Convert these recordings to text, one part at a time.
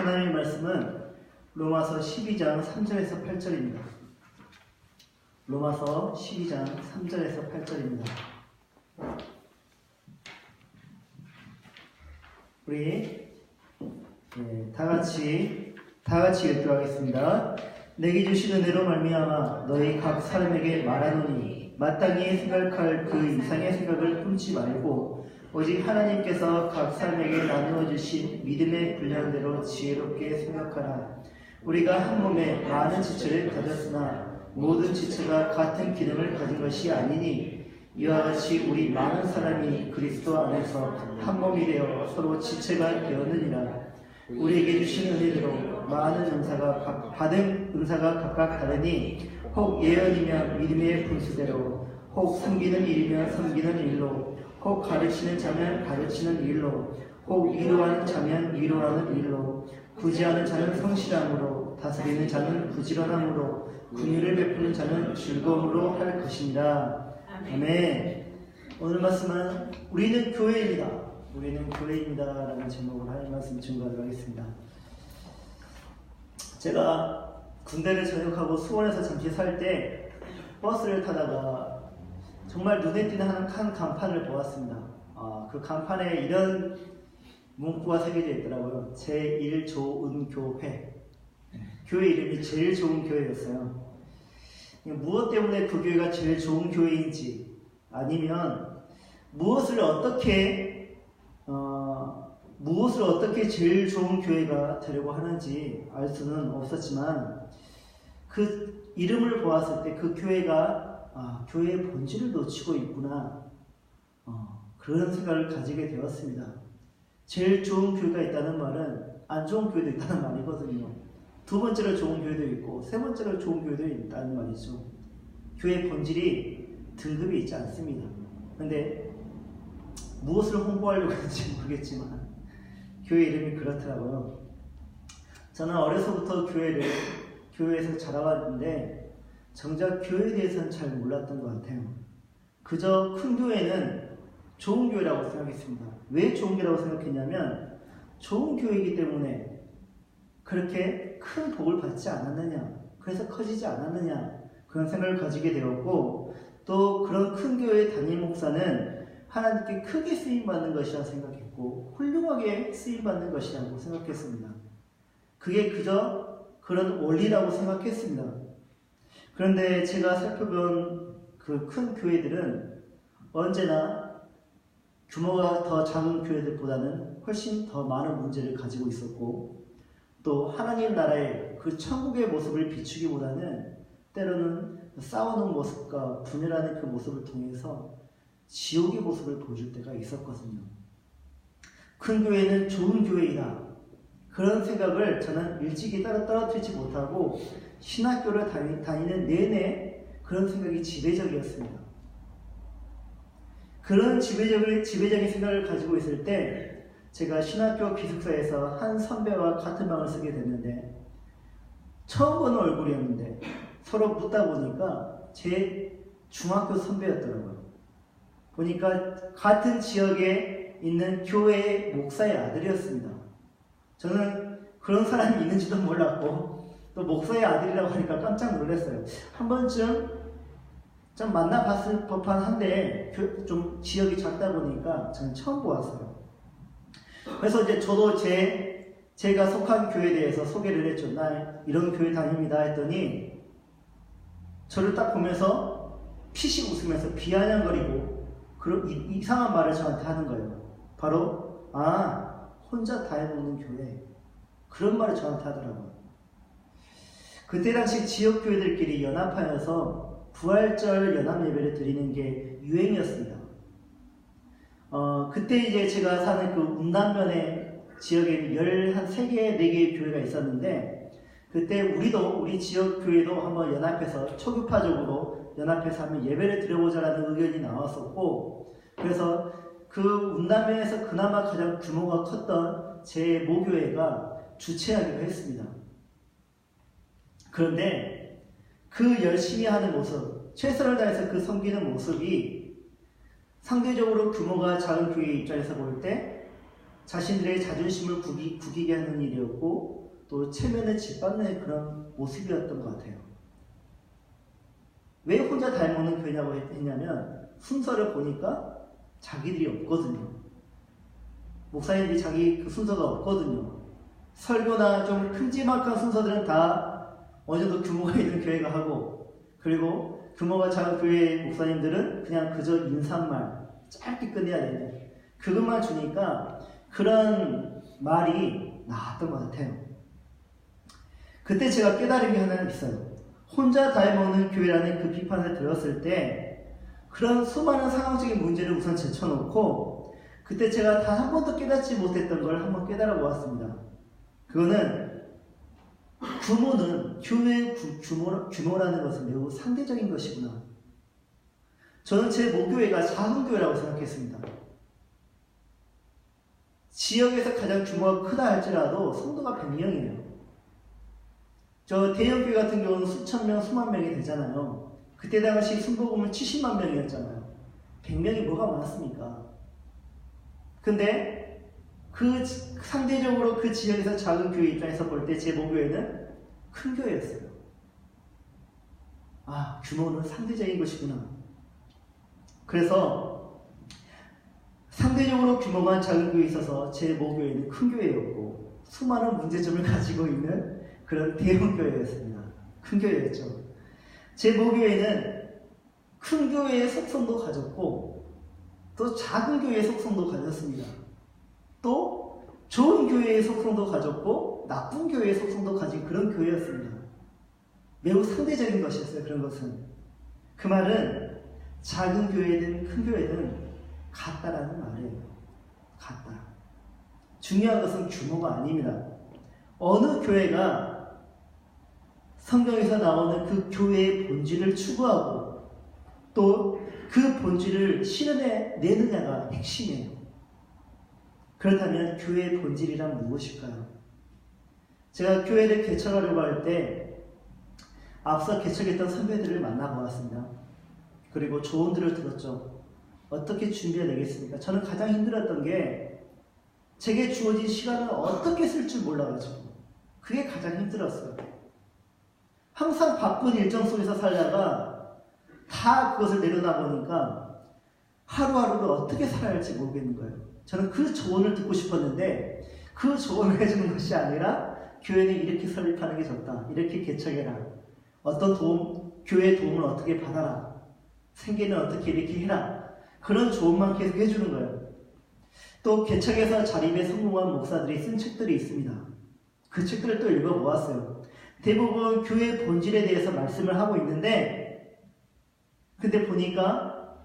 하나님의 말씀은 로마서 12장 3절에서 8절입니다. 로마서 12장 3절에서 8절입니다. 우리 다 같이 읽도록하겠습니다. 내게 주신 은혜로 말미암아 너희 각 사람에게 말하노니 마땅히 생각할 그 이상의 생각을 품지 말고 오직 하나님께서 각 사람에게 나누어 주신 믿음의 분량대로 지혜롭게 생각하라. 우리가 한 몸에 많은 지체를 가졌으나 모든 지체가 같은 기능을 가진 것이 아니니 이와 같이 우리 많은 사람이 그리스도 안에서 한 몸이 되어 서로 지체가 되었느니라. 우리에게 주신 은혜대로 많은 은사가 받은 은사가 각각 다르니 혹 예언이면 믿음의 분수대로, 혹 섬기는 일이면 섬기는 일로, 혹 가르치는 자면 가르치는 일로, 혹 위로하는 자면 위로하는 일로, 구제하는 자는 성실함으로, 다스리는 자는 부지런함으로, 긍휼을 베푸는 자는 즐거움으로 할 것입니다. 아멘. 오늘 말씀은 우리는 교회입니다. 우리는 교회입니다 라는 제목으로 하나님 말씀 증거하도록 하겠습니다. 제가 군대를 전역하고 수원에서 잠시 살 때 버스를 타다가 정말 눈에 띄는 한 간판을 보았습니다. 그 간판에 이런 문구가 새겨져 있더라고요. 제일 좋은 교회. 교회 이름이 제일 좋은 교회였어요. 무엇 때문에 그 교회가 제일 좋은 교회인지, 아니면 무엇을 어떻게 제일 좋은 교회가 되려고 하는지 알 수는 없었지만, 그 이름을 보았을 때 그 교회가 교회의 본질을 놓치고 있구나, 그런 생각을 가지게 되었습니다. 제일 좋은 교회가 있다는 말은 안 좋은 교회도 있다는 말이거든요. 두 번째로 좋은 교회도 있고 세 번째로 좋은 교회도 있다는 말이죠. 교회의 본질이 등급이 있지 않습니다. 그런데 무엇을 홍보하려고 하는지 모르겠지만 교회 이름이 그렇더라고요. 저는 어려서부터 교회에서 자라왔는데 정작 교회에 대해서는 잘 몰랐던 것 같아요. 그저 큰 교회는 좋은 교회라고 생각했습니다. 왜 좋은 교회라고 생각했냐면, 좋은 교회이기 때문에 그렇게 큰 복을 받지 않았느냐, 그래서 커지지 않았느냐, 그런 생각을 가지게 되었고, 또 그런 큰 교회의 담임 목사는 하나님께 크게 쓰임받는 것이라 생각했고 훌륭하게 쓰임받는 것이라고 생각했습니다. 그게 그저 그런 원리라고 생각했습니다. 그런데 제가 살펴본 그 큰 교회들은 언제나 규모가 더 작은 교회들보다는 훨씬 더 많은 문제를 가지고 있었고, 또 하나님 나라의 그 천국의 모습을 비추기보다는 때로는 싸우는 모습과 분열하는 그 모습을 통해서 지옥의 모습을 보여줄 때가 있었거든요. 큰 교회는 좋은 교회이다, 그런 생각을 저는 일찍이 떨어뜨리지 못하고 신학교를 다니는 내내 그런 생각이 지배적이었습니다. 그런 지배적인 생각을 가지고 있을 때 제가 신학교 기숙사에서 한 선배와 같은 방을 쓰게 됐는데, 처음 보는 얼굴이었는데 서로 묻다 보니까 제 중학교 선배였더라고요. 보니까 같은 지역에 있는 교회의 목사의 아들이었습니다. 저는 그런 사람이 있는지도 몰랐고, 또 목사의 아들이라고 하니까 깜짝 놀랐어요. 한 번쯤 좀 만나봤을 법한 한데 좀 지역이 작다 보니까 저는 처음 보았어요. 그래서 이제 저도 제가 속한 교회에 대해서 소개를 했죠. 나 이런 교회 다닙니다 했더니 저를 딱 보면서 피식 웃으면서 비아냥거리고 그런 이상한 말을 저한테 하는 거예요. 바로 혼자 다 해먹는 교회, 그런 말을 저한테 하더라고요. 그때 당시 지역교회들끼리 연합하여서 부활절 연합 예배를 드리는 게 유행이었습니다. 그때 이제 제가 사는 그 운남면에 지역에 13개, 4개의 교회가 있었는데, 그때 우리 지역교회도 한번 연합해서 초급파적으로 연합해서 한번 예배를 드려보자라는 의견이 나왔었고, 그래서 그 운남면에서 그나마 가장 규모가 컸던 제 모교회가 주최하기로 했습니다. 그런데 그 열심히 하는 모습, 최선을 다해서 그 섬기는 모습이 상대적으로 규모가 작은 교회 입장에서 볼 때 자신들의 자존심을 구기게 하는 일이었고 또 체면을 짓밟는 그런 모습이었던 것 같아요. 왜 혼자 닮아오는 교회냐고 했냐면 순서를 보니까 자기들이 없거든요. 목사님들이 자기 그 순서가 없거든요. 설교나 좀 큼지막한 순서들은 다 어느 정도 규모가 있는 교회가 하고, 그리고 규모가 작은 교회의 목사님들은 그냥 그저 인사말 짧게 끝내야 되는데 그것만 주니까 그런 말이 나왔던 것 같아요. 그때 제가 깨달은 게 하나 있어요. 혼자 닮아오는 교회라는 그 비판을 들었을 때 그런 수많은 상황적인 문제를 우선 제쳐놓고 그때 제가 단 한 번도 깨닫지 못했던 걸 한번 깨달아 보았습니다. 그거는 규모는 교회의 규모라는 것은 매우 상대적인 것이구나. 저는 제 목교회가 작은 교회라고 생각했습니다. 지역에서 가장 규모가 크다 할지라도 성도가 100명이에요. 저 대형교회 같은 경우는 수천 명, 수만 명이 되잖아요. 그때 당시 순복음은 70만 명이었잖아요. 100명이 뭐가 많았습니까? 근데 상대적으로 그 지역에서 작은 교회 입장에서 볼 때 제 목교회는 큰 교회였어요. 아, 규모는 상대적인 것이구나. 그래서 상대적으로 규모가 작은 교회에 있어서 제 목교회는 큰 교회였고 수많은 문제점을 가지고 있는 그런 대형 교회였습니다. 큰 교회였죠. 제 목교회는 큰 교회의 속성도 가졌고 또 작은 교회의 속성도 가졌습니다. 또 좋은 교회의 속성도 가졌고 나쁜 교회의 속성도 가진 그런 교회였습니다. 매우 상대적인 것이었어요. 그런 것은. 그 말은 작은 교회든 큰 교회든 같다라는 말이에요. 같다. 중요한 것은 규모가 아닙니다. 어느 교회가 성경에서 나오는 그 교회의 본질을 추구하고 또 그 본질을 실현해 내느냐가 핵심이에요. 그렇다면 교회의 본질이란 무엇일까요? 제가 교회를 개척하려고 할 때 앞서 개척했던 선배들을 만나보았습니다. 그리고 조언들을 들었죠. 어떻게 준비해내겠습니까? 저는 가장 힘들었던 게 제게 주어진 시간을 어떻게 쓸 줄 몰라가지고 그게 가장 힘들었어요. 항상 바쁜 일정 속에서 살다가 다 그것을 내려다 보니까 하루하루를 어떻게 살아야 할지 모르겠는 거예요. 저는 그 조언을 듣고 싶었는데 그 조언을 해주는 것이 아니라 교회는 이렇게 설립하는 게 좋다. 이렇게 개척해라. 어떤 교회의 도움을 어떻게 받아라. 생계는 어떻게 이렇게 해라. 그런 조언만 계속 해주는 거예요. 또 개척에서 자립에 성공한 목사들이 쓴 책들이 있습니다. 그 책들을 또 읽어보았어요. 대부분 교회의 본질에 대해서 말씀을 하고 있는데 근데 보니까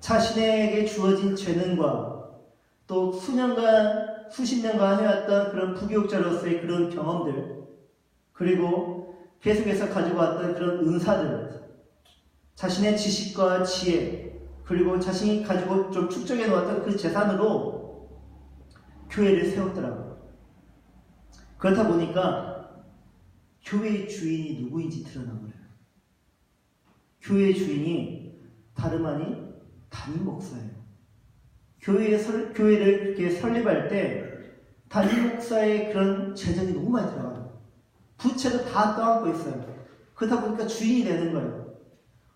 자신에게 주어진 재능과 또 수십 년간 해왔던 그런 부교육자로서의 그런 경험들 그리고 계속해서 가지고 왔던 그런 은사들 자신의 지식과 지혜 그리고 자신이 가지고 좀 축적해 놓았던 그 재산으로 교회를 세웠더라고요. 그렇다 보니까 교회의 주인이 누구인지 드러난 거예요. 교회의 주인이 다름 아닌 담임 목사예요. 교회를 이렇게 설립할 때 담임 목사의 그런 재정이 너무 많이 들어가요. 부채도 다 떠안고 있어요. 그러다 보니까 주인이 되는 거예요.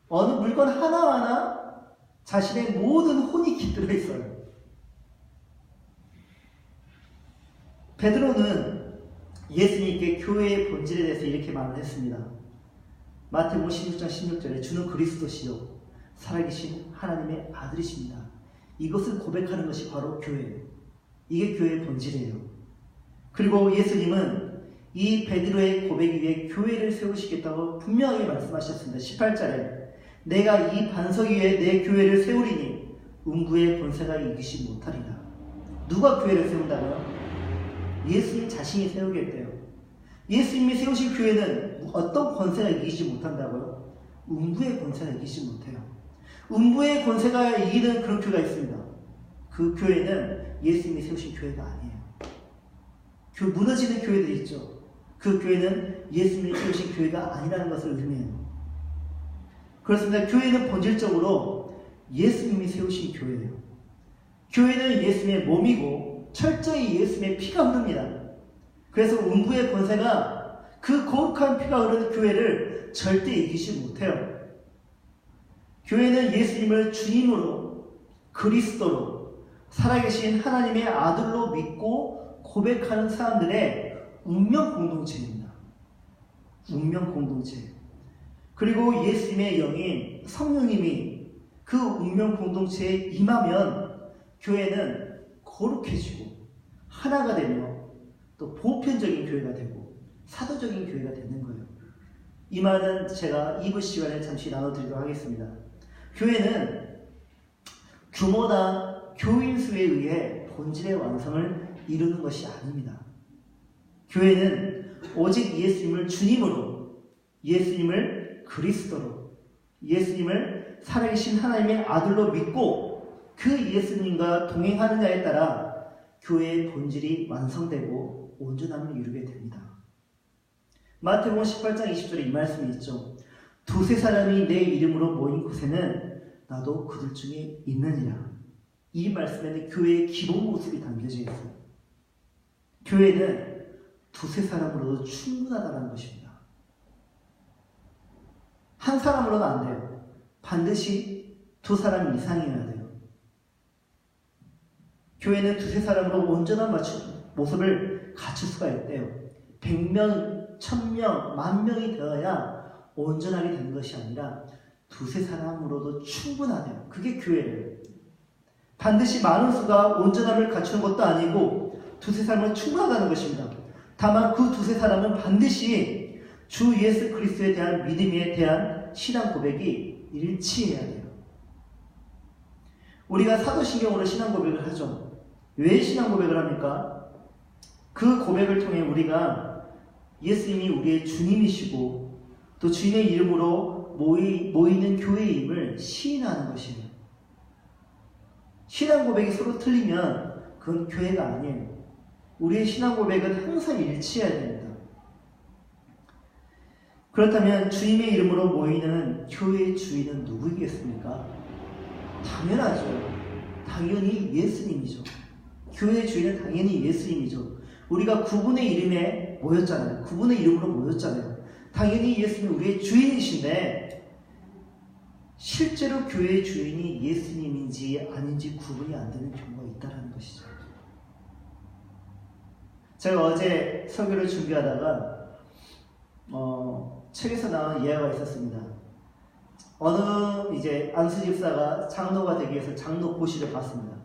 어느 물건 하나하나 자신의 모든 혼이 깃들어 있어요. 베드로는 예수님께 교회의 본질에 대해서 이렇게 말을 했습니다. 마태복음 16장 16절에 주는 그리스도시요 살아계신 하나님의 아들이십니다. 이것을 고백하는 것이 바로 교회예요. 이게 교회의 본질이에요. 그리고 예수님은 이 베드로의 고백 위에 교회를 세우시겠다고 분명하게 말씀하셨습니다. 18절에 내가 이 반석 위에 내 교회를 세우리니 음부의 권세가 이기지 못하리라. 누가 교회를 세운다고요? 예수님 자신이 세우겠대요. 예수님이 세우신 교회는 어떤 권세가 이기지 못한다고요? 음부의 권세가 이기지 못해요. 음부의 권세가 이기는 그런 교회가 있습니다. 그 교회는 예수님이 세우신 교회가 아니에요. 무너지는 교회들이 있죠. 그 교회는 예수님이 세우신 교회가 아니라는 것을 의미해요. 그렇습니다. 교회는 본질적으로 예수님이 세우신 교회예요. 교회는 예수님의 몸이고 철저히 예수님의 피가 흐릅니다. 그래서 음부의 권세가 그 거룩한 피가 흐르는 교회를 절대 이기지 못해요. 교회는 예수님을 주님으로, 그리스도로, 살아계신 하나님의 아들로 믿고 고백하는 사람들의 운명 공동체입니다. 운명 공동체. 그리고 예수님의 영인 성령님이 그 운명 공동체에 임하면 교회는 거룩해지고 하나가 되며 또 보편적인 교회가 되고 사도적인 교회가 되는 거예요. 이 말은 제가 2부 시간에 잠시 나눠드리도록 하겠습니다. 교회는 규모나 교인 수에 의해 본질의 완성을 이루는 것이 아닙니다. 교회는 오직 예수님을 주님으로, 예수님을 그리스도로, 예수님을 살아계신 하나님의 아들로 믿고 그 예수님과 동행하느냐에 따라 교회의 본질이 완성되고 온전함을 이루게 됩니다. 마태복음 18장 20절에 이 말씀이 있죠. 두세 사람이 내 이름으로 모인 곳에는 나도 그들 중에 있느니라. 이 말씀에는 교회의 기본 모습이 담겨져 있어요. 교회는 두세 사람으로도 충분하다는 것입니다. 한 사람으로는 안 돼요. 반드시 두 사람 이상이어야 돼요. 교회는 두세 사람으로 온전한 모습을 갖출 수가 있대요. 100명, 1000명, 10,000명이 되어야 온전하게 되는 것이 아니라 두세 사람으로도 충분하대요. 그게 교회예요. 반드시 많은 수가 온전함을 갖추는 것도 아니고 두세 사람은 충분하다는 것입니다. 다만 그 두세 사람은 반드시 주 예수 그리스도에 대한 믿음에 대한 신앙 고백이 일치해야 돼요. 우리가 사도신경으로 신앙 고백을 하죠. 왜 신앙 고백을 합니까? 그 고백을 통해 우리가 예수님이 우리의 주님이시고 또 주님의 이름으로 모이는 교회임을 시인하는 것이에요. 신앙 고백이 서로 틀리면 그건 교회가 아니에요. 우리의 신앙 고백은 항상 일치해야 됩니다. 그렇다면 주님의 이름으로 모이는 교회의 주인은 누구이겠습니까? 당연하죠. 당연히 예수님이죠. 교회의 주인은 당연히 예수님이죠. 우리가 그분의 이름에 모였잖아요. 그분의 이름으로 모였잖아요. 당연히 예수님이 우리의 주인이신데 실제로 교회의 주인이 예수님인지 아닌지 구분이 안 되는 경우가 있다는 것이죠. 제가 어제 설교를 준비하다가 책에서 나온 예화가 있었습니다. 어느 이제 안수 집사가 장로가 되기 위해서 장로 고시를 봤습니다.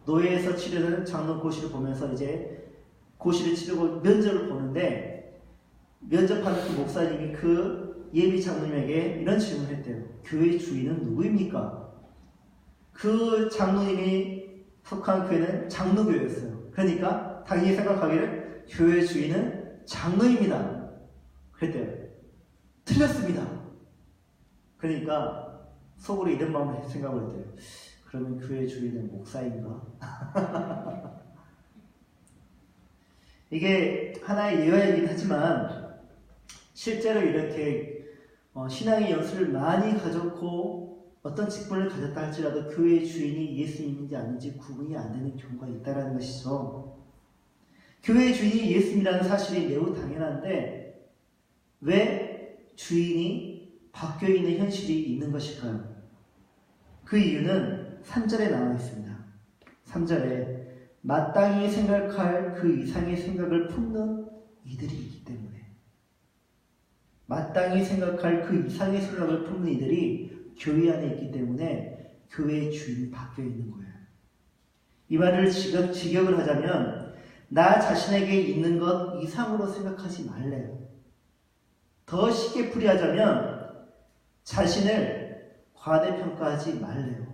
노예에서 치르는 장로 고시를 보면서 이제 고시를 치르고 면접을 보는데 면접하는 그 목사님이 그 예비 장로님에게 이런 질문을 했대요. 교회 주인은 누구입니까? 그 장로님이 속한 교회는 장로교회였어요. 그러니까 당연히 생각하기를 교회 주인은 장로입니다. 그랬대요. 틀렸습니다. 그러니까 속으로 이런 마음을 생각을 했대요. 그러면 교회 주인은 목사인가? 이게 하나의 예화이긴 하지만 실제로 이렇게 신앙의 연수를 많이 가졌고 어떤 직분을 가졌다 할지라도 교회의 주인이 예수님인지 아닌지 구분이 안 되는 경우가 있다는 것이죠. 교회의 주인이 예수님이라는 사실이 매우 당연한데 왜 주인이 바뀌어 있는 현실이 있는 것일까요? 그 이유는 3절에 나와 있습니다. 3절에 마땅히 생각할 그 이상의 생각을 품는 이들이 있기 때문에 마땅히 생각할 그 이상의 생각을 품는 이들이 교회 안에 있기 때문에 교회의 주인이 바뀌어 있는 거예요. 이 말을 직역을 하자면 나 자신에게 있는 것 이상으로 생각하지 말래요. 더 쉽게 풀이하자면 자신을 과대평가하지 말래요.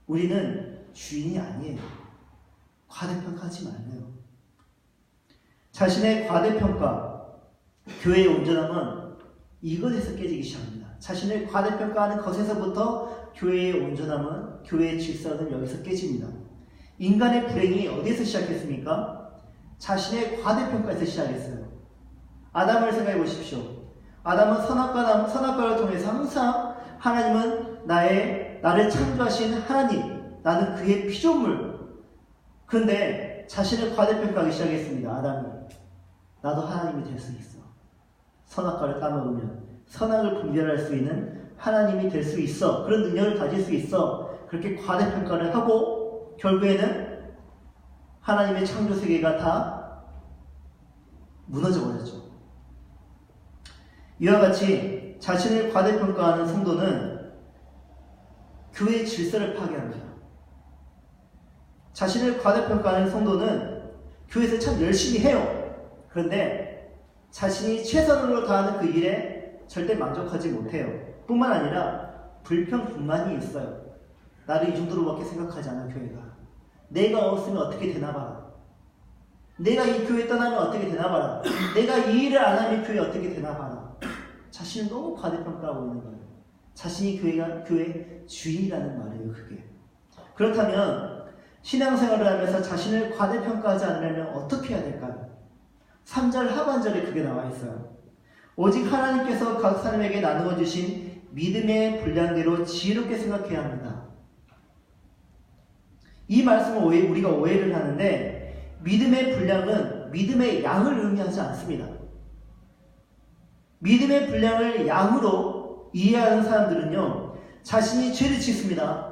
우리는 주인이 아니에요. 과대평가하지 말래요. 자신의 과대평가, 교회의 온전함은 이것에서 깨지기 시작합니다. 자신을 과대평가하는 것에서부터 교회의 온전함은, 교회의 질서는 여기서 깨집니다. 인간의 불행이 어디에서 시작했습니까? 자신의 과대평가에서 시작했어요. 아담을 생각해 보십시오. 아담은 선악과를 통해서 항상 하나님은 나의 나를 창조하신 하나님, 나는 그의 피조물. 그런데 자신을 과대평가하기 시작했습니다. 아담이. 나도 하나님이 될 수 있어. 선악과를 따먹으면 선악을 분별할 수 있는 하나님이 될 수 있어. 그런 능력을 가질 수 있어. 그렇게 과대평가를 하고 결국에는 하나님의 창조 세계가 다 무너져 버렸죠. 이와 같이 자신을 과대평가하는 성도는 교회의 질서를 파괴합니다. 자신을 과대평가하는 성도는 교회에서 참 열심히 해요. 그런데 자신이 최선으로 다하는 그 일에 절대 만족하지 못해요. 뿐만 아니라 불평불만이 있어요. 나를 이 정도로밖에 생각하지 않아 교회가. 내가 없으면 어떻게 되나 봐라. 내가 이 교회 떠나면 어떻게 되나 봐라. 내가 이 일을 안 하면 교회 어떻게 되나 봐라. 자신을 너무 과대평가하고 있는 거예요. 자신이 교회 주인이라는 말이에요. 그게. 그렇다면 신앙생활을 하면서 자신을 과대평가하지 않으려면 어떻게 해야 될까요? 3절 하반절에 그게 나와 있어요. 오직 하나님께서 각 사람에게 나누어 주신 믿음의 분량대로 지혜롭게 생각해야 합니다. 이 말씀을 우리가 오해를 하는데 믿음의 분량은 믿음의 양을 의미하지 않습니다. 믿음의 분량을 양으로 이해하는 사람들은요, 자신이 죄를 짓습니다.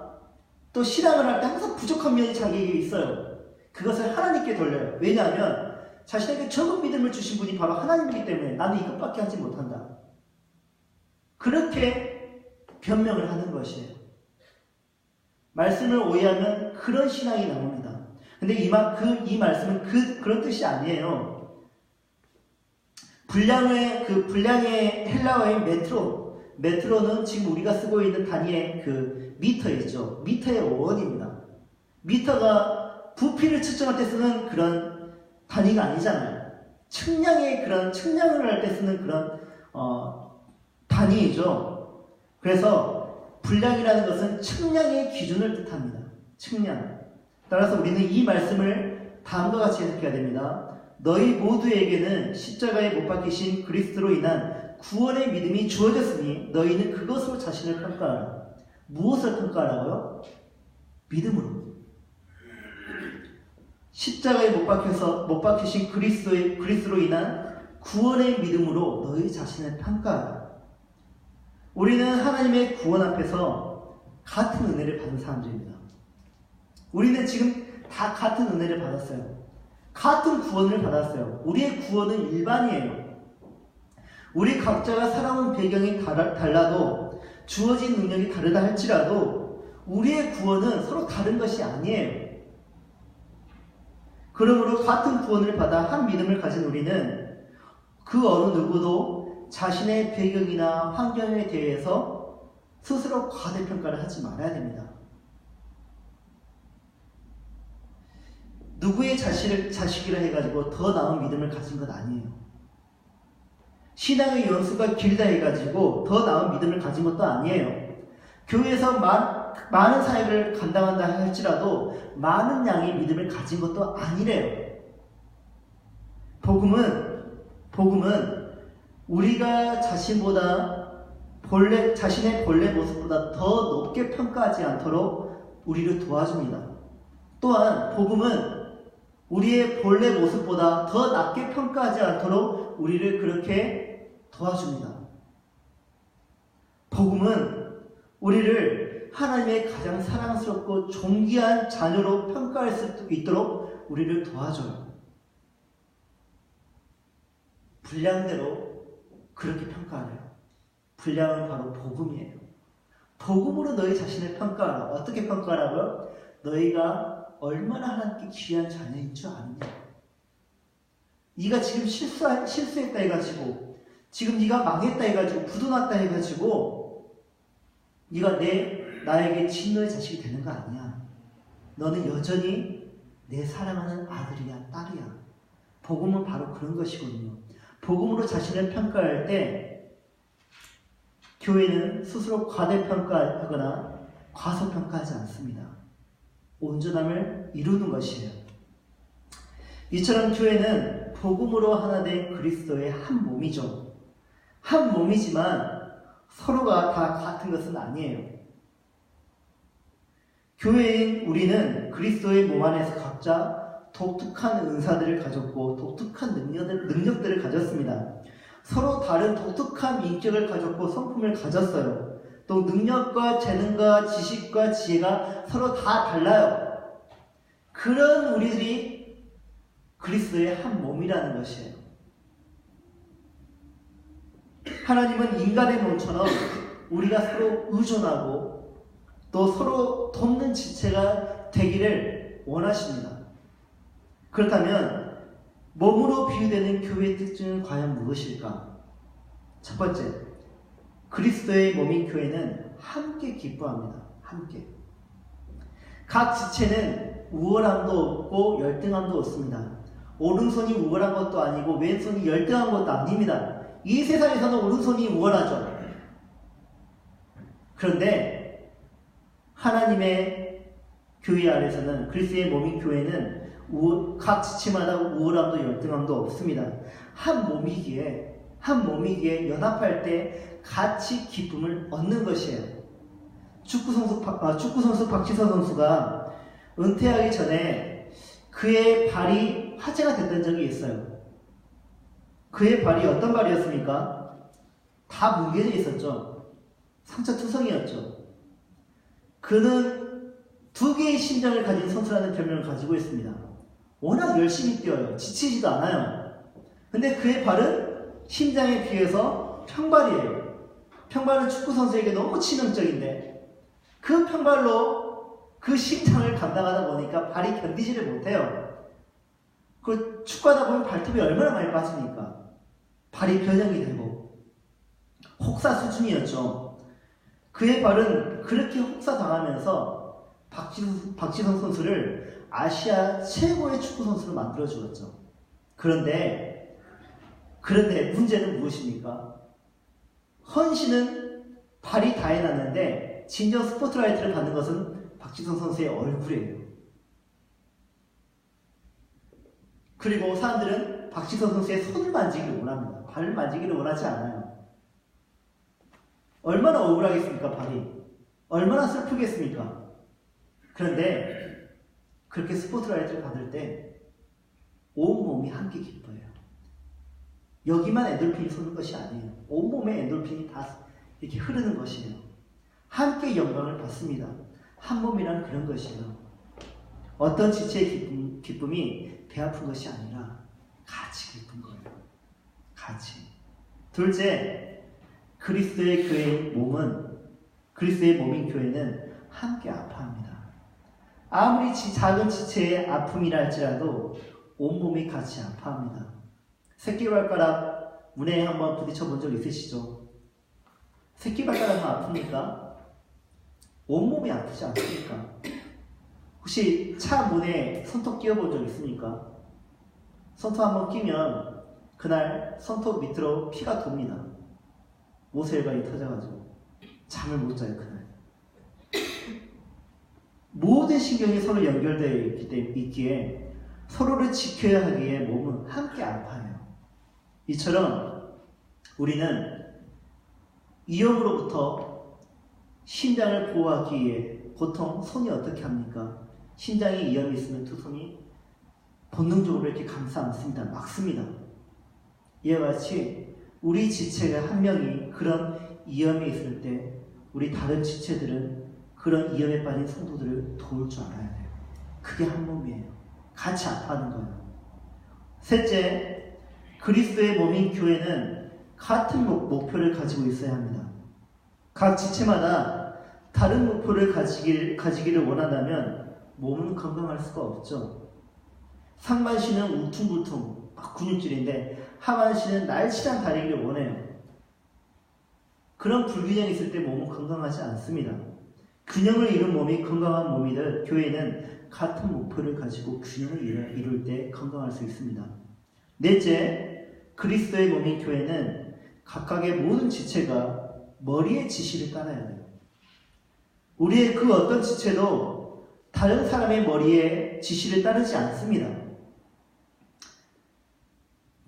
또 신앙을 할 때 항상 부족한 면이 자기에게 있어요. 그것을 하나님께 돌려요. 왜냐하면 자신에게 적은 믿음을 주신 분이 바로 하나님이기 때문에 나는 이것밖에 하지 못한다. 그렇게 변명을 하는 것이에요. 말씀을 오해하면 그런 신앙이 나옵니다. 근데 이 말씀은 그런 뜻이 아니에요. 분량의 헬라어인 메트로는 지금 우리가 쓰고 있는 단위의 그 미터 있죠. 미터의 원입니다. 미터가 부피를 측정할 때 쓰는 그런 단위가 아니잖아요. 측량을 할 때 쓰는 그런 단위이죠. 그래서 분량이라는 것은 측량의 기준을 뜻합니다. 측량. 따라서 우리는 이 말씀을 다음과 같이 해석해야 됩니다. 너희 모두에게는 십자가에 못 박히신 그리스도로 인한 구원의 믿음이 주어졌으니 너희는 그것으로 자신을 평가하라. 무엇을 평가하라고요? 믿음으로. 십자가에 못 박히신 그리스도로 인한 구원의 믿음으로 너희 자신을 평가하라. 우리는 하나님의 구원 앞에서 같은 은혜를 받은 사람들입니다. 우리는 지금 다 같은 은혜를 받았어요. 같은 구원을 받았어요. 우리의 구원은 일반이에요. 우리 각자가 살아온 배경이 달라도 주어진 능력이 다르다 할지라도 우리의 구원은 서로 다른 것이 아니에요. 그러므로 같은 구원을 받아 한 믿음을 가진 우리는 그 어느 누구도 자신의 배경이나 환경에 대해서 스스로 과대평가를 하지 말아야 됩니다. 누구의 자식이라 해가지고 더 나은 믿음을 가진 것 아니에요. 신앙의 연수가 길다 해가지고 더 나은 믿음을 가진 것도 아니에요. 교회에서 많은 사역을 감당한다 할지라도 많은 양의 믿음을 가진 것도 아니래요. 복음은 우리가 자신의 본래 모습보다 더 높게 평가하지 않도록 우리를 도와줍니다. 또한 복음은 우리의 본래 모습보다 더 낮게 평가하지 않도록 우리를 그렇게 도와줍니다. 복음은 우리를 하나님의 가장 사랑스럽고 존귀한 자녀로 평가할 수 있도록 우리를 도와줘요. 분량대로 그렇게 평가하래요. 분량은 바로 복음이에요. 복음으로 너희 자신을 평가하라. 어떻게 평가하라고요? 너희가 얼마나 하나님께 귀한 자녀인 줄 아느냐. 네가 지금 실수했다 해가지고 지금 네가 망했다 해가지고 부도났다 해가지고 네가 나에게 진노의 자식이 되는 거 아니야. 너는 여전히 내 사랑하는 아들이야, 딸이야. 복음은 바로 그런 것이거든요. 복음으로 자신을 평가할 때 교회는 스스로 과대평가하거나 과소평가하지 않습니다. 온전함을 이루는 것이에요. 이처럼 교회는 복음으로 하나 된 그리스도의 한 몸이죠. 한 몸이지만 서로가 다 같은 것은 아니에요. 교회인 우리는 그리스도의 몸 안에서 각자 독특한 은사들을 가졌고 독특한 능력들을 가졌습니다. 서로 다른 독특한 인격을 가졌고 성품을 가졌어요. 또 능력과 재능과 지식과 지혜가 서로 다 달라요. 그런 우리들이 그리스도의 한 몸이라는 것이에요. 하나님은 인간의 몸처럼 우리가 서로 의존하고 또 서로 돕는 지체가 되기를 원하십니다. 그렇다면 몸으로 비유되는 교회의 특징은 과연 무엇일까? 첫 번째, 그리스도의 몸인 교회는 함께 기뻐합니다. 함께. 각 지체는 우월함도 없고 열등함도 없습니다. 오른손이 우월한 것도 아니고 왼손이 열등한 것도 아닙니다. 이 세상에서는 오른손이 우월하죠. 그런데 하나님의 교회 아래서는 그리스도의 몸인 교회는 각 지체마다 우월함도 열등함도 없습니다. 한 몸이기에 연합할 때 같이 기쁨을 얻는 것이에요. 축구 선수 박지성 선수가 은퇴하기 전에 그의 발이 화제가 됐던 적이 있어요. 그의 발이 어떤 발이었습니까? 다 뭉개져 있었죠. 상처투성이었죠. 그는 2개의 심장을 가진 선수라는 별명을 가지고 있습니다. 워낙 열심히 뛰어요. 지치지도 않아요. 근데 그의 발은 심장에 비해서 평발이에요. 평발은 축구선수에게 너무 치명적인데 그 평발로 그 심장을 감당하다 보니까 발이 견디지를 못해요. 그 축구하다 보면 발톱이 얼마나 많이 빠집니까? 발이 변형이 되고 혹사 수준이었죠. 그의 발은 그렇게 혹사당하면서 박지성 선수를 아시아 최고의 축구 선수로 만들어 주었죠. 그런데 문제는 무엇입니까? 헌신은 발이 다 해놨는데 진정 스포트라이트를 받는 것은 박지성 선수의 얼굴이에요. 그리고 사람들은 박지성 선수의 손을 만지기를 원합니다. 발을 만지기를 원하지 않아요. 얼마나 억울하겠습니까, 발이? 얼마나 슬프겠습니까? 그런데 그렇게 스포트라이트를 받을 때 온몸이 함께 기뻐해요. 여기만 엔돌핀이 솟는 것이 아니에요. 온몸에 엔돌핀이 다 이렇게 흐르는 것이에요. 함께 영광을 받습니다. 한 몸이란 그런 것이에요. 어떤 지체의 기쁨이 배 아픈 것이 아니라 같이 기쁜 거예요. 같이. 둘째, 그리스도의 몸인 교회는 함께 아파합니다. 아무리 작은 지체의 아픔이라 할지라도 온몸이 같이 아파합니다. 새끼발가락 문에 한번 부딪혀 본 적 있으시죠? 새끼발가락만 아픕니까? 온몸이 아프지 않습니까? 혹시 차 문에 손톱 끼워본 적 있습니까? 손톱 한번 끼면 그날 손톱 밑으로 피가 돕니다. 모세혈관이 터져가지고 잠을 못 자요, 그날. 모든 신경이 서로 연결되어 있기에 서로를 지켜야 하기에 몸은 함께 아파요. 이처럼 우리는 위험으로부터 심장을 보호하기 위해 보통 손이 어떻게 합니까? 심장에 위험이 있으면 두 손이 본능적으로 이렇게 감싸 안습니다. 막습니다. 이와 같이 우리 지체가 한 명이 그런 위험이 있을 때 우리 다른 지체들은 그런 위험에 빠진 성도들을 도울 줄 알아야 돼요. 그게 한 몸이에요. 같이 아파하는 거예요. 셋째, 그리스도의 몸인 교회는 같은 목표를 가지고 있어야 합니다. 각 지체마다 다른 목표를 가지기를 원한다면 몸은 건강할 수가 없죠. 상반신은 울퉁불퉁 근육질인데 하반신은 날씬한 다리기를 원해요. 그런 불균형이 있을 때 몸은 건강하지 않습니다. 균형을 이룬 몸이 건강한 몸이듯 교회는 같은 목표를 가지고 균형을 이룰 때 건강할 수 있습니다. 넷째, 그리스도의 몸인 교회는 각각의 모든 지체가 머리의 지시를 따라야 돼요. 우리의 그 어떤 지체도 다른 사람의 머리의 지시를 따르지 않습니다.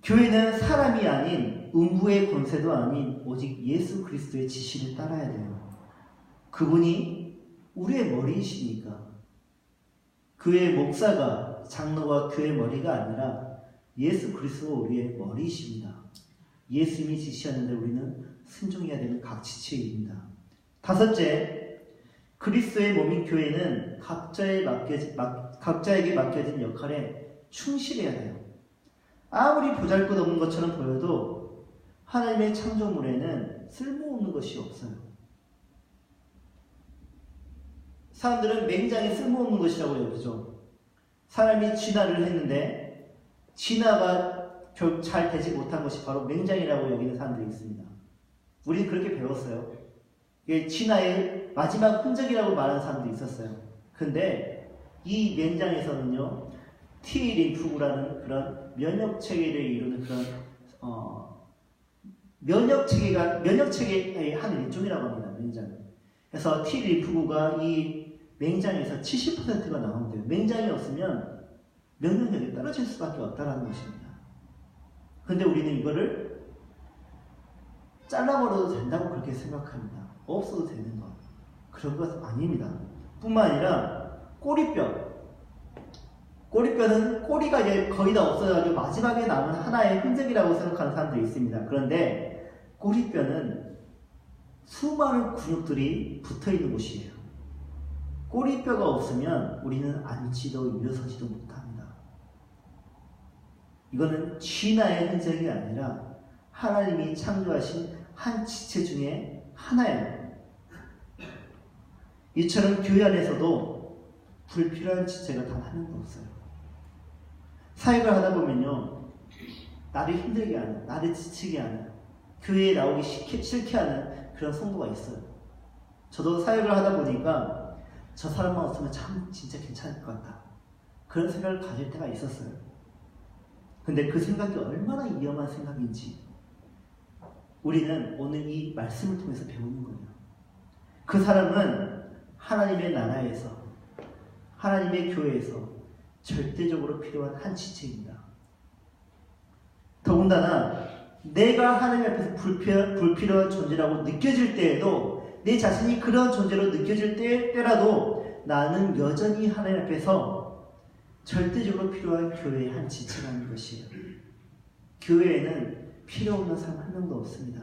교회는 사람이 아닌 음부의 권세도 아닌 오직 예수 그리스도의 지시를 따라야 돼요. 그분이 우리의 머리이시니까. 교회 목사가, 장로가 교회 머리가 아니라 예수 그리스도가 우리의 머리이십니다. 예수님이 지시하는데 우리는 순종해야 되는 각지체입니다. 다섯째, 그리스도의 몸인 교회는 각자에게 맡겨진 역할에 충실해야 해요. 아무리 보잘것없는 것처럼 보여도 하나님의 창조물에는 쓸모없는 것이 없어요. 사람들은 맹장이 쓸모없는 것이라고 여기죠. 사람이 진화를 했는데 진화가 결국 잘 되지 못한 것이 바로 맹장이라고 여기는 사람들이 있습니다. 우리는 그렇게 배웠어요. 이게 진화의 마지막 흔적이라고 말하는 사람도 있었어요. 근데 이 맹장에서는요, T 림프구라는 그런 면역체계를 이루는 그런 면역체계의 한 일종이라고 합니다. 맹장은. 그래서 T 림프구가 이 맹장에서 70%가 나오는데요. 맹장이 없으면 면역력이 떨어질 수밖에 없다는 것입니다. 근데 우리는 이거를 잘라버려도 된다고 그렇게 생각합니다. 없어도 되는 것. 그런 것 아닙니다. 뿐만 아니라 꼬리뼈는 꼬리가 이제 거의 다 없어져가지고 마지막에 남은 하나의 흔적이라고 생각하는 사람들이 있습니다. 그런데 꼬리뼈는 수많은 근육들이 붙어있는 곳이에요. 꼬리뼈가 없으면 우리는 앉지도 일어서지도 못합니다. 이거는 진화의 흔적이 아니라 하나님이 창조하신 한 지체 중에 하나예요. 이처럼 교회 안에서도 불필요한 지체가 단 하나도 없어요. 사역을 하다 보면요, 나를 힘들게 하는, 나를 지치게 하는, 교회에 나오기 싫게 하는 그런 성도가 있어요. 저도 사역을 하다 보니까 저 사람만 없으면 참 진짜 괜찮을 것 같다, 그런 생각을 가질 때가 있었어요. 근데 그 생각이 얼마나 위험한 생각인지 우리는 오늘 이 말씀을 통해서 배우는 거예요. 그 사람은 하나님의 나라에서, 하나님의 교회에서 절대적으로 필요한 한 지체입니다. 더군다나 내가 하나님 앞에서 불필요한 존재라고 느껴질 때에도, 내 자신이 그런 존재로 느껴질 때라도 나는 여전히 하나님 앞에서 절대적으로 필요한 교회의 한 지체라는 것이에요. 교회에는 필요 없는 사람 한 명도 없습니다.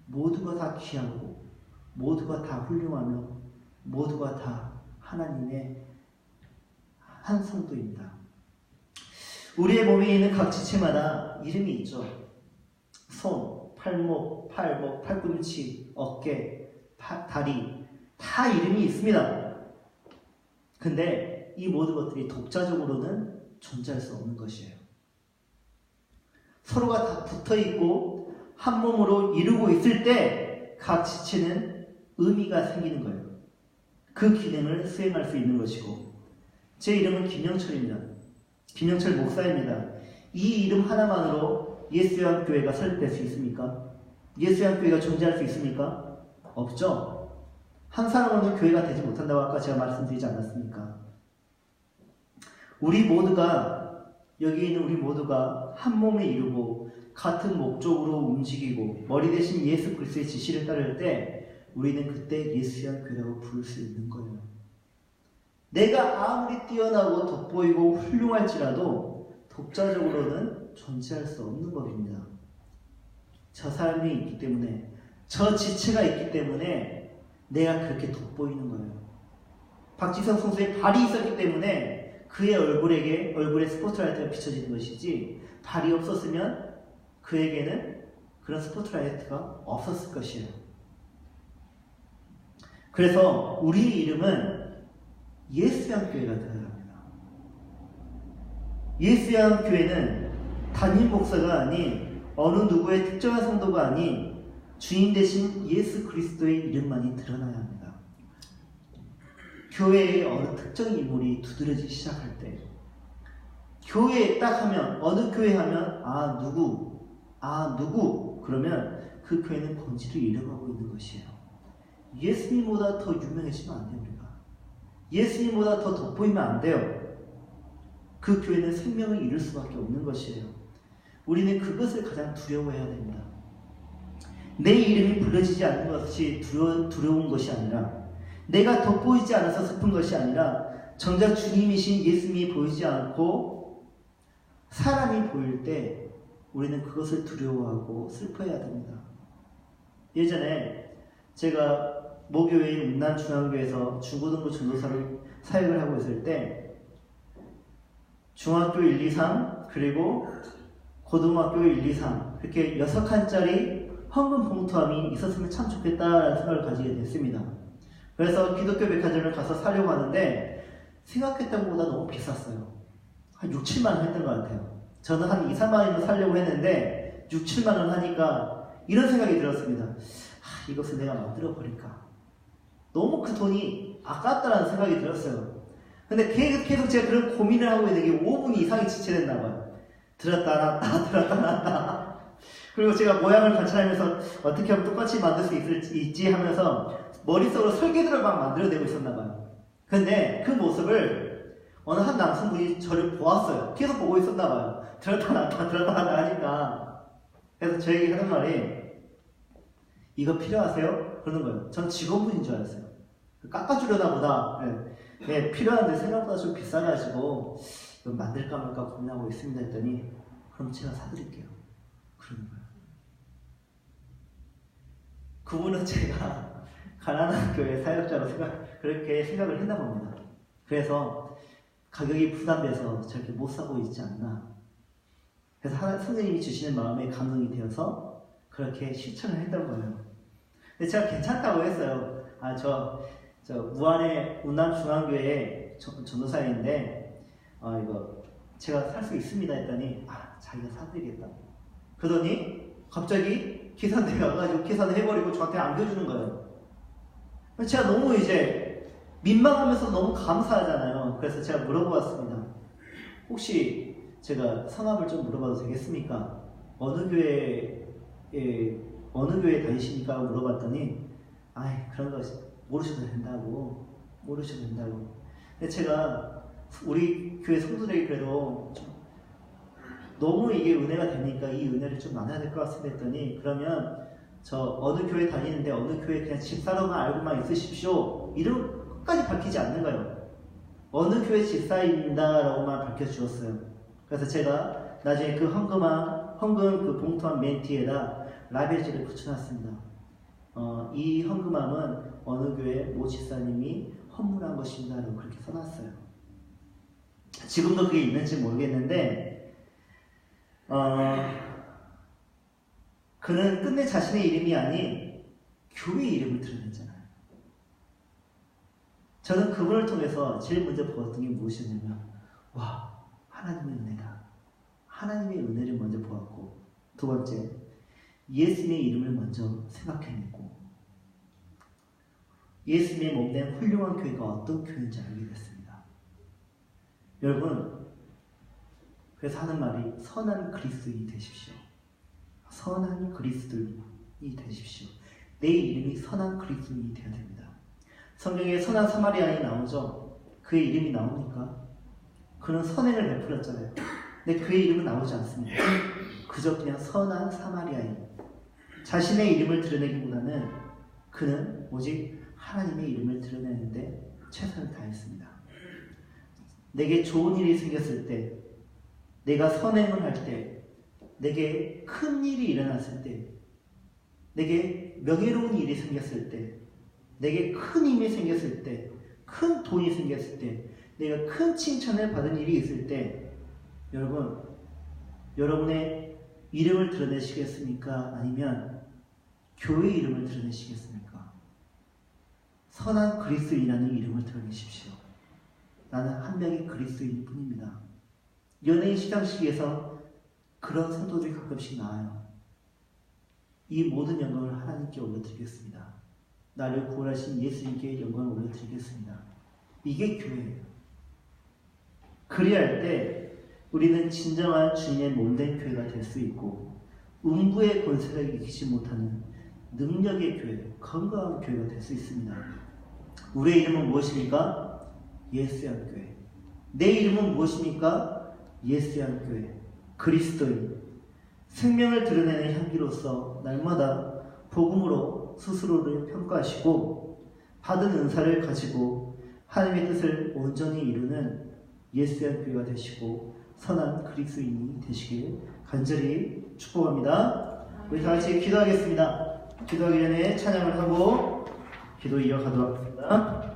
모두가 다 귀하고, 모두가 다 훌륭하며, 모두가 다 하나님의 한 성도입니다. 우리의 몸에 있는 각 지체마다 이름이 있죠. 손, 팔목, 팔꿈치, 어깨, 다리, 다 이름이 있습니다. 근데 이 모든 것들이 독자적으로는 존재할 수 없는 것이에요. 서로가 다 붙어있고 한 몸으로 이루고 있을 때 각 지체는 의미가 생기는 거예요. 그 기능을 수행할 수 있는 것이고, 제 이름은 김영철입니다. 김영철 목사입니다. 이 이름 하나만으로 예수의교회가 설립될 수 있습니까? 예수의교회가 존재할 수 있습니까? 없죠. 한 사람으로는 교회가 되지 못한다고 아까 제가 말씀드리지 않았습니까? 우리 모두가, 여기 있는 우리 모두가 한 몸에 이루고 같은 목적으로 움직이고 머리 대신 예수 그리스도의 지시를 따를 때 우리는 그때 예수의교회라고 부를 수 있는 거예요. 내가 아무리 뛰어나고 돋보이고 훌륭할지라도 독자적으로는 존재할 수 없는 법입니다. 저 사람이 있기 때문에, 저 지체가 있기 때문에 내가 그렇게 돋보이는 거예요. 박지성 선수의 발이 있었기 때문에 그의 얼굴에 스포트라이트가 비춰지는 것이지, 발이 없었으면 그에게는 그런 스포트라이트가 없었을 것이에요. 그래서 우리 이름은 예수양교회가 되어야 합니다. 예수양교회는 단임 목사가 아닌, 어느 누구의 특정한 성도가 아닌 주인 대신 예수 그리스도의 이름만이 드러나야 합니다. 교회의 어느 특정 인물이 두드러지기 시작할 때, 교회에 딱 하면, 어느 교회 하면 누구 그러면 그 교회는 본질을 잃어가고 있는 것이에요. 예수님보다 더 유명해지면 안 됩니다. 예수님보다 더 돋보이면 안 돼요. 그 교회는 생명을 잃을 수밖에 없는 것이에요. 우리는 그것을 가장 두려워해야 됩니다. 내 이름이 불러지지 않는 것이 두려운 것이 아니라 내가 돋보이지 않아서 슬픈 것이 아니라 정작 주님이신 예수님이 보이지 않고 사람이 보일 때 우리는 그것을 두려워하고 슬퍼해야 됩니다. 예전에 제가 모교회인 운남중앙교회에서 중고등부 전도사를 사역을 하고 있을 때 중학교 1, 2, 3 그리고 고등학교 1, 2, 3 이렇게 6칸짜리 헌금 봉투함이 있었으면 참 좋겠다라는 생각을 가지게 됐습니다. 그래서 기독교 백화점을 가서 사려고 하는데 생각했던 것보다 너무 비쌌어요. 한 6, 7만 원 했던 것 같아요. 저는 한 2, 3만 원이면 사려고 했는데 6, 7만 원 하니까 이런 생각이 들었습니다. 이것을 내가 만들어 버릴까? 너무 그 돈이 아깝다라는 생각이 들었어요. 근데 계속 제가 그런 고민을 하고 있는 게 5분 이상이 지체됐나 봐요. 들었다 놨다 들었다 놨다. 그리고 제가 모양을 관찰하면서 어떻게 하면 똑같이 만들 수 있지 하면서 머릿속으로 설계도를 막 만들어내고 있었나 봐요. 근데 그 모습을 어느 한 남성분이 저를 보았어요. 계속 보고 있었나 봐요. 들었다 놨다 들었다 놨다 하니까. 그래서 저에게 하는 말이 이거 필요하세요? 그러는 거예요. 전 직원분인 줄 알았어요. 깎아주려나 보다. 네, 필요한데 생각보다 좀 비싸가지고 이거 만들까 말까 고민하고 있습니다 했더니 그럼 제가 사드릴게요. 그러는 거예요. 그분은 제가 가난한 교회 사역자로 그렇게 생각을 했나 봅니다. 그래서 가격이 부담돼서 저렇게 못 사고 있지 않나. 그래서 선생님이 주시는 마음에 감동이 되어서 그렇게 실천을 했던 거예요. 근데 제가 괜찮다고 했어요. 저 무안의 운남중앙교회 전도사인데 이거 제가 살 수 있습니다 했더니 자기가 사드리겠다. 그러더니 갑자기 계산대에 가가지고 계산을 해버리고 저한테 안겨주는 거예요. 제가 너무 이제 민망하면서 너무 감사하잖아요. 그래서 제가 물어보았습니다. 혹시 제가 성함을 좀 물어봐도 되겠습니까? 어느 교회에 다니십니까? 물어봤더니 그런 거 모르셔도 된다고. 근데 제가 우리 교회 성도들에게 그래도 좀 너무 이게 은혜가 되니까 이 은혜를 좀 나눠야 될 것 같습니다 했더니 그러면 저 어느 교회 다니는데 어느 교회 그냥 집사로만 알고만 있으십시오. 이름 끝까지 밝히지 않는 거예요. 어느 교회 집사입니다 라고만 밝혀주었어요. 그래서 제가 나중에 그 헌금 그 봉투함 맨 뒤에다 라벨지를 붙여놨습니다. 이 헌금함은 어느 교회 모 집사님이 헌물한 것입니다 라고 그렇게 써놨어요. 지금도 그게 있는지 모르겠는데 그는 끝내 자신의 이름이 아닌 교회 이름을 드러냈잖아요. 저는 그분을 통해서 제일 먼저 보았던 게 무엇이었냐면 하나님의 은혜다. 하나님의 은혜를 먼저 보았고 두 번째 예수님의 이름을 먼저 생각해냈고 예수님의 몸된 훌륭한 교회가 어떤 교회인지 알게 됐습니다. 여러분 그래서 하는 말이 선한 그리스도인이 되십시오. 선한 그리스도인이 되십시오. 내 이름이 선한 그리스도인이 되어야 됩니다. 성경에 선한 사마리아인이 나오죠. 그의 이름이 나옵니까? 그는 선행을 베풀었잖아요. 근데 그의 이름은 나오지 않습니다. 그저 그냥 선한 사마리아인. 자신의 이름을 드러내기보다는 그는 오직 하나님의 이름을 드러내는데 최선을 다했습니다. 내게 좋은 일이 생겼을 때, 내가 선행을 할 때, 내게 큰 일이 일어났을 때, 내게 명예로운 일이 생겼을 때, 내게 큰 힘이 생겼을 때, 큰 돈이 생겼을 때, 내가 큰 칭찬을 받은 일이 있을 때, 여러분의 이름을 드러내시겠습니까? 아니면 교회 이름을 드러내시겠습니까? 선한 그리스도인이라는 이름을 드러내십시오. 나는 한 명의 그리스도인 뿐입니다. 연예인 시상식에서 그런 성도들이 가끔씩 나와요. 이 모든 영광을 하나님께 올려드리겠습니다. 나를 구원하신 예수님께 영광을 올려드리겠습니다. 이게 교회예요. 그리할 때 우리는 진정한 주님의 몸된 교회가 될 수 있고 음부의 권세를 이기지 못하는 능력의 교회, 건강한 교회가 될 수 있습니다. 우리의 이름은 무엇입니까? 예수의 교회. 내 이름은 무엇입니까? 예수의 교회. 그리스도인. 생명을 드러내는 향기로서 날마다 복음으로 스스로를 평가하시고 받은 은사를 가지고 하나님의 뜻을 온전히 이루는 예수의 교회가 되시고 선한 그리스도인이 되시길 간절히 축복합니다. 우리 다 같이 기도하겠습니다. 기도하기 전에 찬양을 하고 기도 이어가도록 하겠습니다.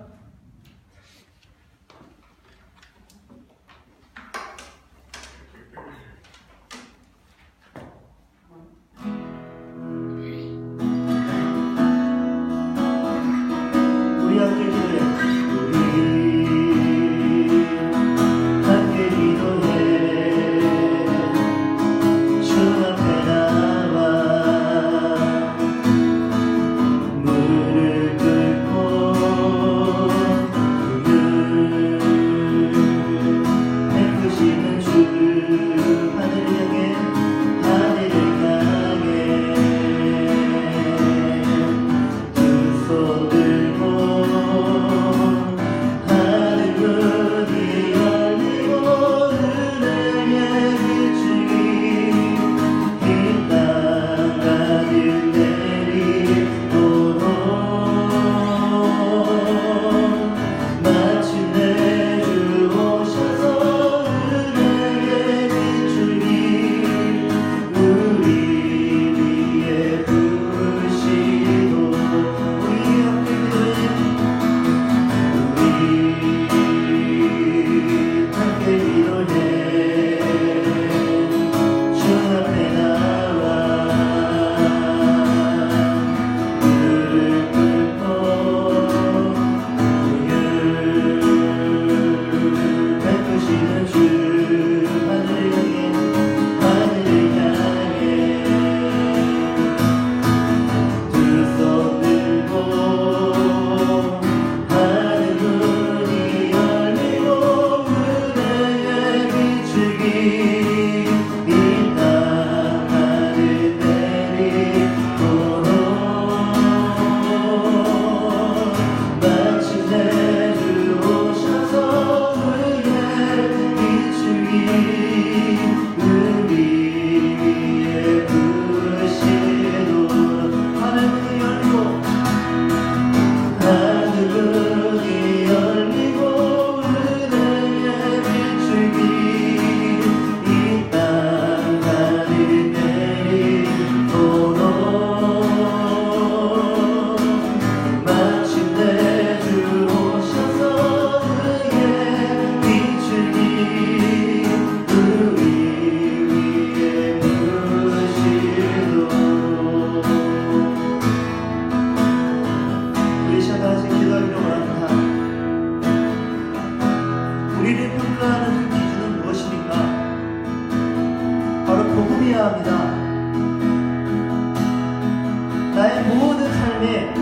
나의 모든 삶에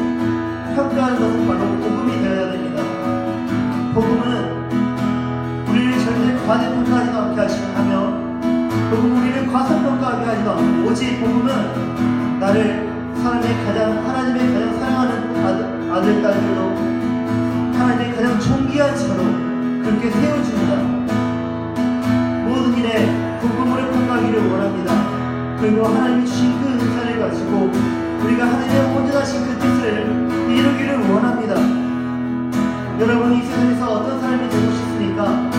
평가하는 것은 바로 복음이 되어야 됩니다. 복음은 우리를 절대 과대평가하지도 않게 하며 복음은 우리를 과소평가하게 하지도 않고 오직 복음은 나를 하나님의 가장 사랑하는 아들, 딸들로 하나님의 가장 존귀한 자로 그렇게 세워줍니다. 모든 일에 복음으로 평가하기를 원합니다. 그리고 하나님이 주신 그 은사를 가지고 우리가 하나님의 온전하신 그 뜻을 이루기를 원합니다. 여러분, 이 세상에서 어떤 삶이 되고 싶습니까?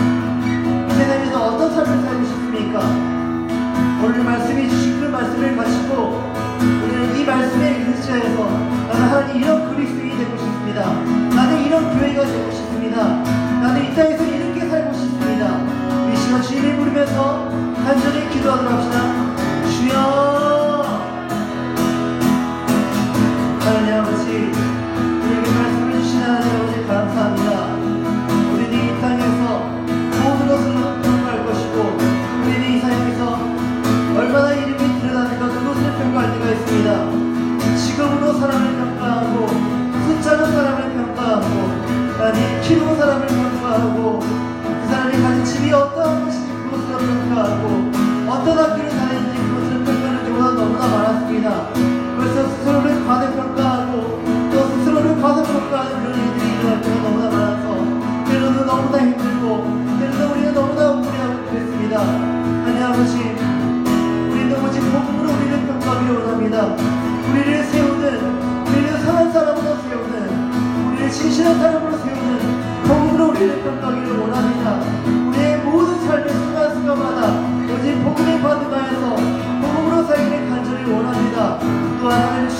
이 세상에서 어떤 삶을 살고 싶습니까? 오늘 말씀이 주신 그 말씀을 가지고 우리는 이 말씀에 의지하여서 나는 하나님 이런 그리스도인이 되고 싶습니다. 나는 이런 교회가 되고 싶습니다. 나는 이 땅에서 이렇게 살고 싶습니다. 이 시간 주님을 부르면서 간절히 기도하도록 합시다. 주여, 하나님 아버지, 우리에게 말씀을 주신 하나님 아버지 감사합니다. 우리는 이 땅에서 모든 것을 평가할 것이고 우리는 이 사역에서 얼마나 이름이 드러나는가 그것을 평가할 때가 있습니다. 직업으로 사람을 평가하고 숫자로 사람을 평가하고 아니 키로 사람을 평가하고 그 사람이 가진 집이 어떠한 것인지 그것으로 평가하고 어떤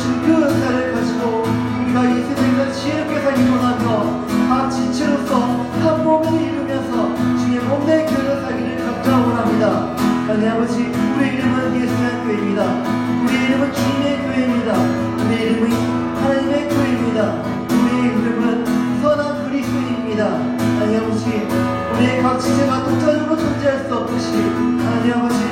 주신 그 은사를 가지고 우리가 이 세상에서 지혜롭게 살기 원하며 각 지체로서 한 몸을 이루면서 주의 몸된 교회로 살기를 간절히 원합니다. 하나님 아버지,